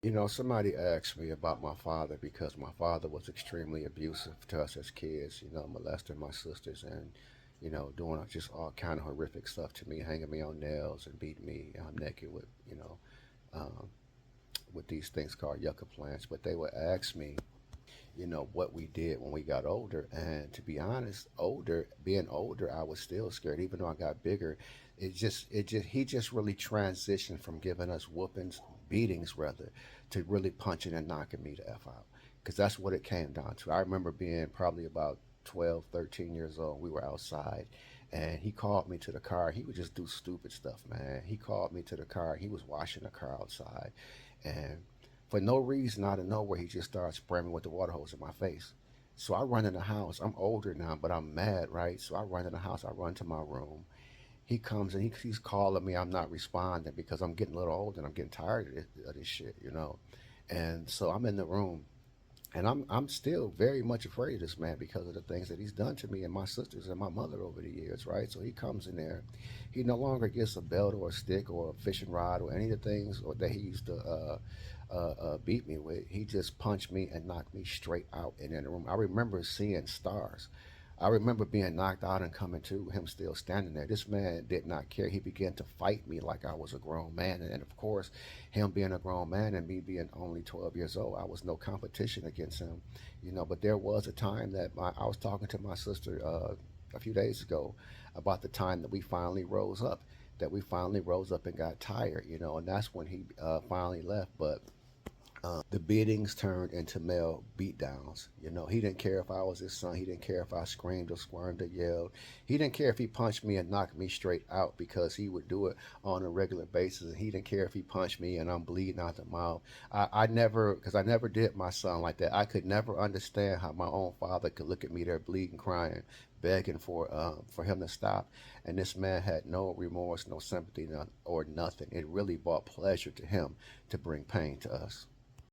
Somebody asked me about my father because my father was extremely abusive to us as kids, molesting my sisters and, doing just all kind of horrific stuff to me, hanging me on nails and beating me naked um, with these things called yucca plants. But they would ask me, what we did when we got older. And to be honest, being older, I was still scared, even though I got bigger. He just really transitioned from giving us whoopings, beatings rather, to really punching and knocking me the F out. Because that's what it came down to. I remember being probably about 12, 13 years old. We were outside and he called me to the car. He would just do stupid stuff, man. He called me to the car. He was washing the car outside. And for no reason out of nowhere, he just started spraying me with the water hose in my face. So I run in the house. I'm older now, but I'm mad, right? So I run in the house. I run to my room. He comes and he's calling me. I'm not responding because I'm getting a little older and I'm getting tired of this shit. And so I'm in the room and I'm still very much afraid of this man because of the things that he's done to me and my sisters and my mother over the years, right? So he comes in there. He no longer gets a belt or a stick or a fishing rod or any of the things or that he used to beat me with. He just punched me and knocked me straight out and in the room. I remember seeing stars. I remember being knocked out and coming to, him still standing there. This man did not care. He began to fight me like I was a grown man. And of course, him being a grown man and me being only 12 years old, I was no competition against him. But there was a time that I was talking to my sister a few days ago about the time that we finally rose up. That we finally rose up and got tired, and that's when he finally left. But the beatings turned into male beatdowns. He didn't care if I was his son. He didn't care if I screamed or squirmed or yelled. He didn't care if he punched me and knocked me straight out because he would do it on a regular basis. And he didn't care if he punched me and I'm bleeding out the mouth. I never, because I never did my son like that. I could never understand how my own father could look at me there bleeding, crying, begging for him to stop. And this man had no remorse, no sympathy, or nothing. It really brought pleasure to him to bring pain to us.